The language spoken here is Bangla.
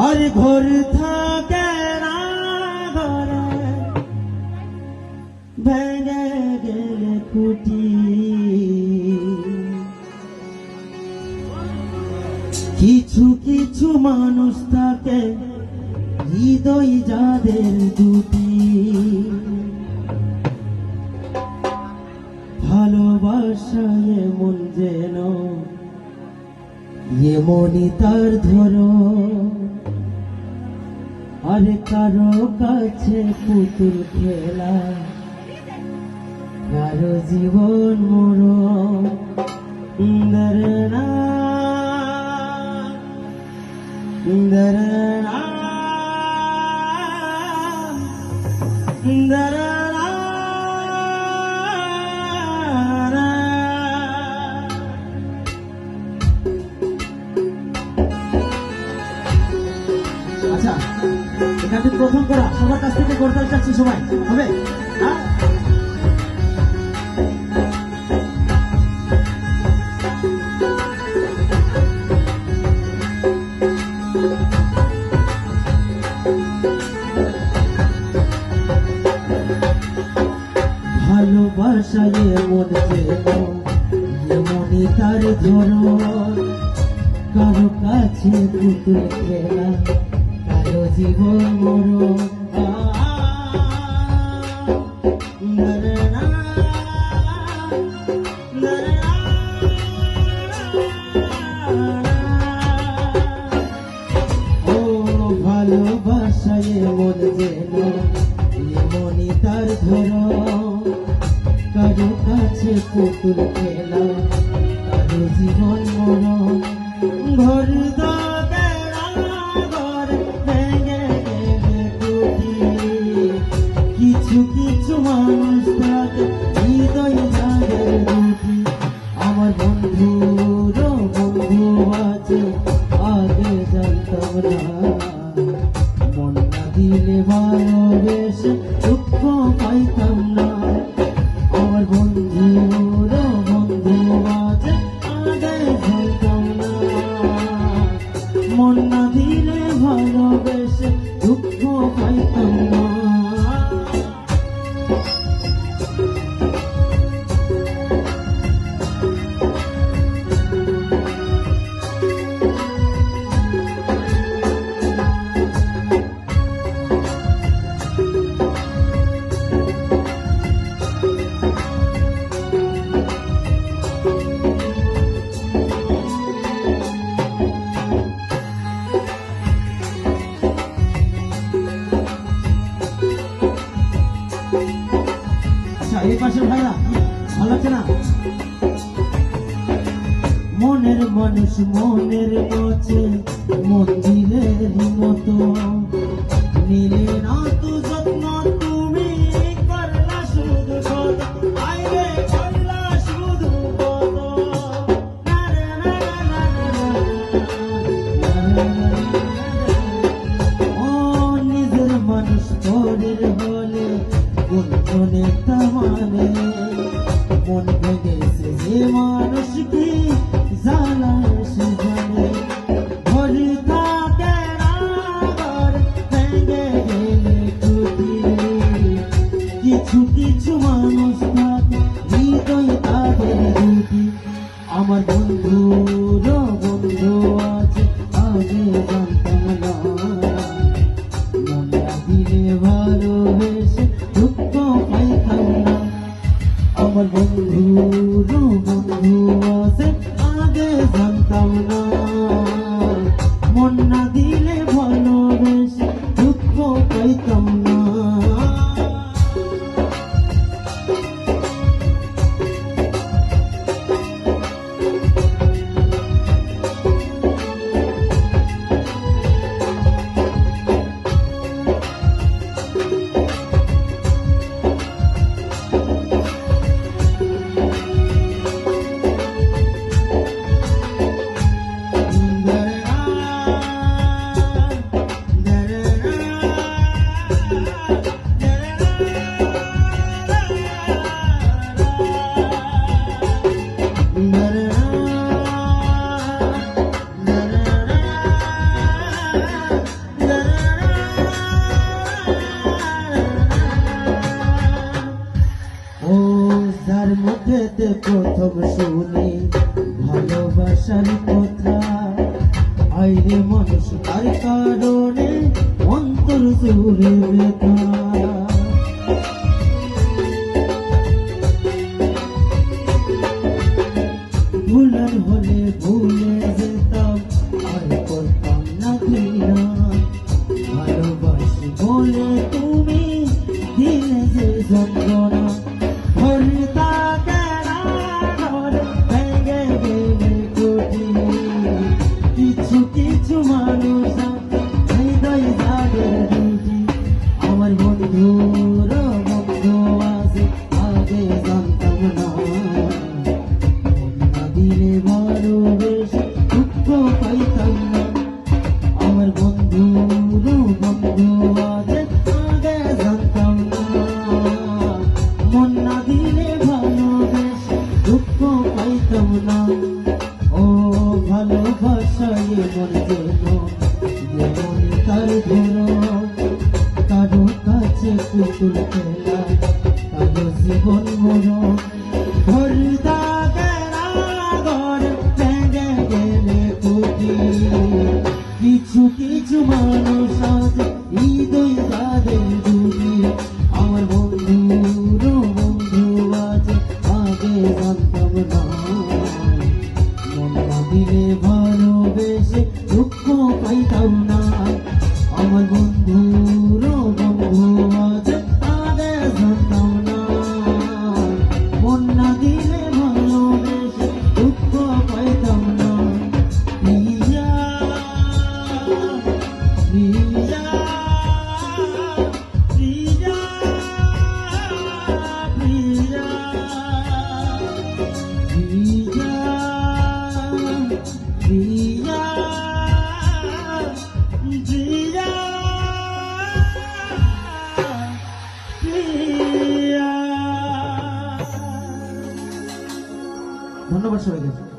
আর ঘর থাকে না ঘরে ভেঙে গেলে খুঁটি কিছু কিছু মানুষ থাকে হৃদয় যাদের দুটি ভালোবাসায় এমন যেন এমনই তার ধরো আরে কারো কাছে পুতুল খেলা কারো জীবন মরণ দরনা দরনা দরনা আচ্ছা এখানে প্রথম করা সবার কাছ থেকে করতে চাচ্ছি সবাই হবে হ্যাঁ ভালোবাসায় এমন এমনই তার ধরন কারো কাছে পুতুল খেলা কারো জীবন মরণ ও ভালোবাসায় এমন যেন এমনই তার ধরন কারো কাছে পুতুল খেলা কারো জীবন মরণ ঘর ঘর ভেঙে গেলে খুঁটি কিছু কিছু মানুষ থাকে হৃদয় যাদের দুটি আমার বন্ধুর বন্ধু আছে আগে জানতাম না মন না দিলে ভালোবেসে দুঃখ পাইতাম না আমার বন্ধুর বন্ধু আছে আগে জানতাম না মন না দিলে ভালোবেসে দুঃখ পাইতাম না এই পাশে ভাইরা ভালো লাগছে না মনের মানুষ মনের মছে মন্দিরের মতো নিলে না তো যত্ন তুমি করলা শুধু আইরে করলা শুধু ও নিজের মানুষ পরের হলে কোন মানে মন ভেঙেছে যে মানুষ কি জানা সে জানে ঘরে থাকে না ঘর ভেঙে গেলে খুঁটি কিছু কিছু মানুষ থাকে হৃদয় তাদের দুটি আমার বন্ধুর বন্ধু আছে আগে জানতাম না মন দিলে ভালোবেসে দুঃখ পাইতাম না আমার বন্ধুর বন্ধু আছে আগে জানতাম না মন না দিলে ভালোবেসে দুঃখ পাইতাম না প্রথম শুনে ভালোবাসার কথা, আইরে মানুষ তার কারণে অন্তর জুড়ে ব্যথা। ভুলার হলে ভুলে যেতাম, আর করতাম না ঘৃণা। ভালোবাসি বলে তুমি দিলে যে যন্ত্রণা, হরিতা কেনা ঘর ভেঙে গেলে কোটি। কিছু কিছু মানুষ আছে হৃদয় জাগে রুটি, আমার বন্ধুর বন্ধু আছে আগে জানতাম না। দিলে ভালোবেসে দুঃখ পাইতাম না, আমার বন্ধুরও বন্ধু আছে আগে জানতাম না। মন না দিলে ভালোবেসে দুঃখ পাইতাম না। ও ভালোবাসায় মন যেন তার ধরো, কারো কাছে পুতুল খেলা, কারো জীবন মরণ। হরিদা কিছু কিছু মানুষ আছে হৃদয় তাদের দুটি, আমার বন্ধুরও বন্ধু আছে আগে জানতাম না। মন না দিলে ভালোবেসে দুঃখ পাইতাম না, আমার বন্ধুরও বন্ধু আছে আগে জানতাম না। মন না দিলে ভালোবেসে দুঃখ পাইতাম না। ধন্যবাদ সবাইকে।